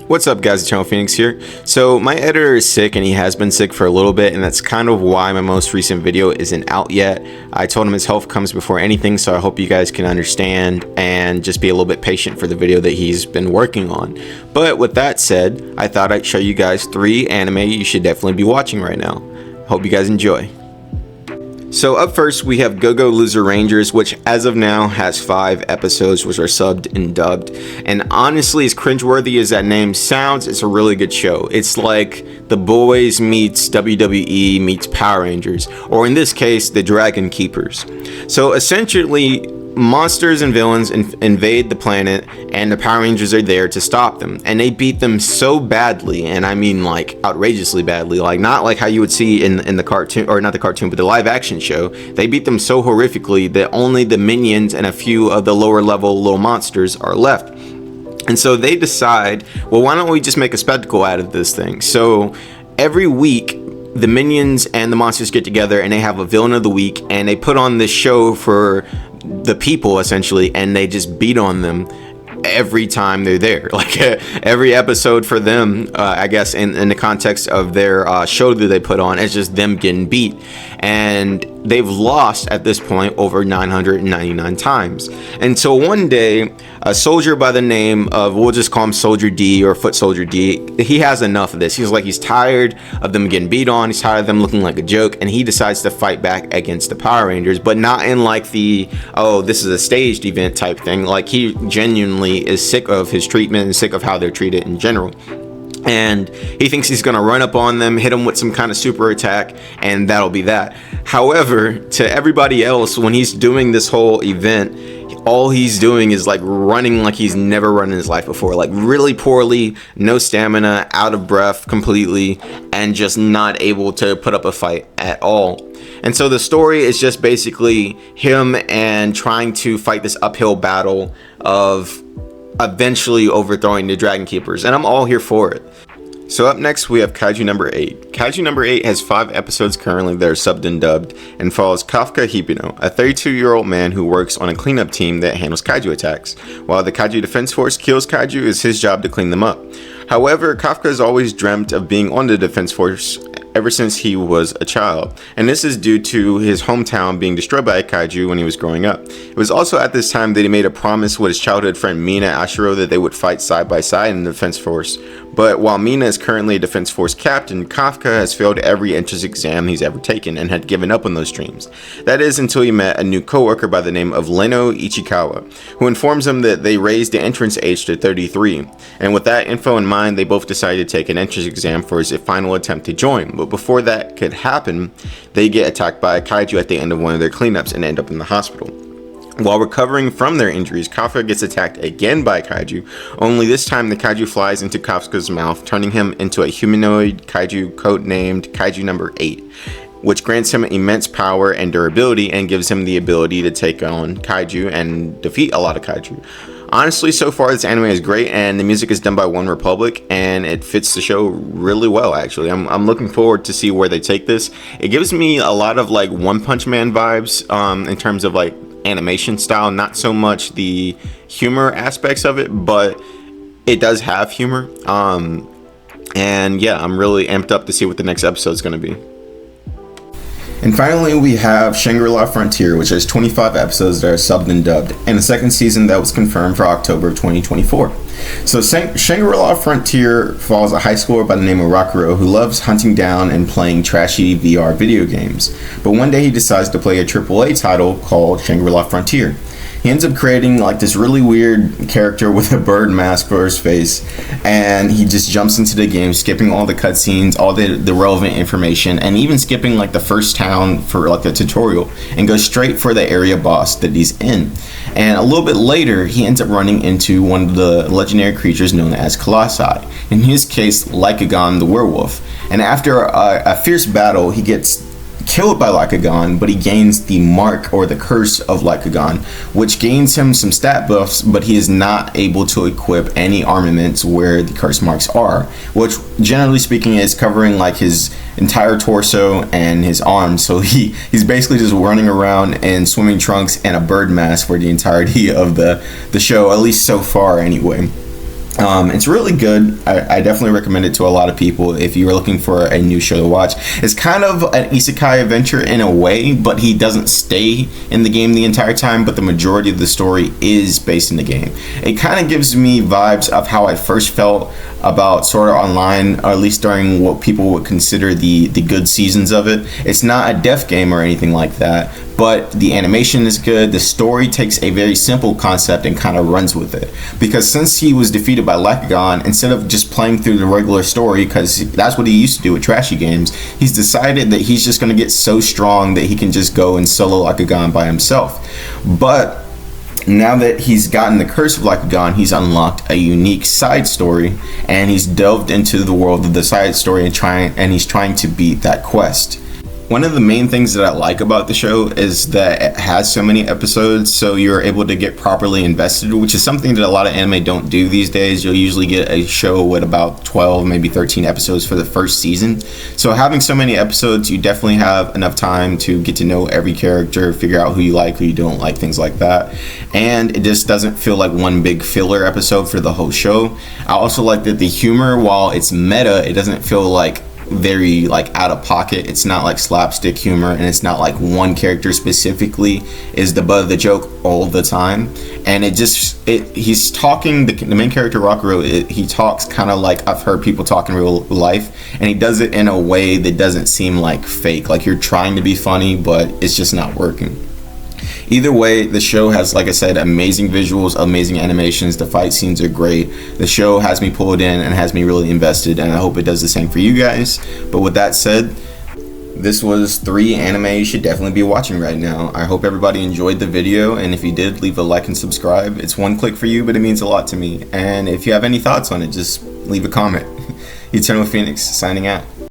What's up, guys? It's Channel Phoenix here. So my editor is sick, and he has been sick for a little bit, and that's kind of why my most recent video isn't out yet. I told him his health comes before anything, so I hope you guys can understand and just be a little bit patient for the video that he's been working on. But with that said, I thought I'd show you guys 3 anime you should definitely be watching right now. Hope you guys enjoy. So up first we have Goggo Loser Rangers, which as of now has 5 episodes which are subbed and dubbed. And honestly, as cringeworthy as that name sounds, it's a really good show. It's like The Boys meets WWE meets Power Rangers, or in this case, the Dragon Keepers. So essentially, monsters and villains invade the planet, and the Power Rangers are there to stop them, and they beat them so badly, and I mean like outrageously badly, like not like how you would see in the cartoon, or not the cartoon, but the live action show. They beat them so horrifically that only the minions and a few of the lower level little monsters are left. And so they decide, well, why don't we just make a spectacle out of this thing? So every week the minions and the monsters get together, and they have a villain of the week, and they put on this show for the people essentially, and they just beat on them every time they're there. Like every episode for them, I guess in the context of their show that they put on, it's just them getting beat, and they've lost at this point over 999 times. And so one day, a soldier by the name of, we'll just call him Soldier D, or Foot Soldier D, he has enough of this. He's tired of them getting beat on. He's tired of them looking like a joke, and he decides to fight back against the Power Rangers, but not in like the, oh, this is a staged event type thing. Like, he genuinely is sick of his treatment and sick of how they're treated in general. And he thinks he's gonna run up on them, hit them with some kind of super attack, and that'll be that. However, to everybody else, when he's doing this whole event, all he's doing is like running like he's never run in his life before, like really poorly, no stamina, out of breath completely, and just not able to put up a fight at all. And so the story is just basically him and trying to fight this uphill battle of eventually overthrowing the Dragon Keepers, and I'm all here for it. So up next we have Kaiju Number 8. Kaiju Number 8 has 5 episodes currently that are subbed and dubbed, and follows Kafka Hibino, a 32-year-old man who works on a cleanup team that handles kaiju attacks. While the Kaiju Defense Force kills kaiju, it's his job to clean them up. However, Kafka has always dreamt of being on the Defense Force ever since he was a child, and this is due to his hometown being destroyed by a kaiju when he was growing up. It was also at this time that he made a promise with his childhood friend Mina Ashiro that they would fight side by side in the Defense Force. But while Mina is currently a Defense Force captain, Kafka has failed every entrance exam he's ever taken and had given up on those dreams. That is until he met a new coworker by the name of Leno Ichikawa, who informs him that they raised the entrance age to 33. And with that info in mind, they both decided to take an entrance exam for his final attempt to join. But before that could happen, they get attacked by a kaiju at the end of one of their cleanups and end up in the hospital. While recovering from their injuries, Kafka gets attacked again by a kaiju, only this time the kaiju flies into Kafka's mouth, turning him into a humanoid kaiju codenamed Kaiju Number 8, which grants him immense power and durability and gives him the ability to take on kaiju and defeat a lot of kaiju. Honestly, so far this anime is great, and the music is done by One Republic, and it fits the show really well. Actually, I'm looking forward to see where they take this. It gives me a lot of like One Punch Man vibes in terms of like animation style, not so much the humor aspects of it, but it does have humor. And yeah, I'm really amped up to see what the next episode is going to be. And finally, we have Shangri-La Frontier, which has 25 episodes that are subbed and dubbed, and a second season that was confirmed for October of 2024. So Shangri-La Frontier follows a high schooler by the name of Rakuro who loves hunting down and playing trashy VR video games. But one day he decides to play a AAA title called Shangri-La Frontier. He ends up creating like this really weird character with a bird mask for his face, and he just jumps into the game, skipping all the cutscenes, all the relevant information, and even skipping like the first town for like the tutorial, and goes straight for the area boss that he's in. And a little bit later, he ends up running into one of the legendary creatures known as Colossi, in his case, Lycagon the werewolf. And after a fierce battle, he gets killed by Lycagon, but he gains the mark or the curse of Lycagon, which gains him some stat buffs, but he is not able to equip any armaments where the curse marks are, which generally speaking is covering like his entire torso and his arms. So he's basically just running around in swimming trunks and a bird mask for the entirety of the show, at least so far anyway. It's really good. I definitely recommend it to a lot of people if you're looking for a new show to watch. It's kind of an isekai adventure in a way, but he doesn't stay in the game the entire time, but the majority of the story is based in the game. It kind of gives me vibes of how I first felt about Sword Art Online, or at least during what people would consider the good seasons of it. It's not a death game or anything like that, but the animation is good. The story takes a very simple concept and kind of runs with it, because since he was defeated by Lakugan, instead of just playing through the regular story, because that's what he used to do with trashy games, he's decided that he's just going to get so strong that he can just go and solo Lakugan by himself. But now that he's gotten the curse of Lakugan, he's unlocked a unique side story, and he's delved into the world of the side story and he's trying to beat that quest. One of the main things that I like about the show is that it has so many episodes, so you're able to get properly invested, which is something that a lot of anime don't do these days. You'll usually get a show with about 12, maybe 13 episodes for the first season. So having so many episodes, you definitely have enough time to get to know every character, figure out who you like, who you don't like, things like that. And it just doesn't feel like one big filler episode for the whole show. I also like that the humor, while it's meta, it doesn't feel like very like out of pocket. It's not like slapstick humor, and it's not like one character specifically is the butt of the joke all the time. And he's talking, the main character Rockero, he talks kind of like I've heard people talk in real life, and he does it in a way that doesn't seem like fake, like you're trying to be funny but it's just not working. Either way, the show has, like I said, amazing visuals, amazing animations. The fight scenes are great. The show has me pulled in and has me really invested, and I hope it does the same for you guys. But with that said, this was 3 anime you should definitely be watching right now. I hope everybody enjoyed the video, and if you did, leave a like and subscribe. It's one click for you, but it means a lot to me. And if you have any thoughts on it, just leave a comment. Eternal Phoenix, signing out.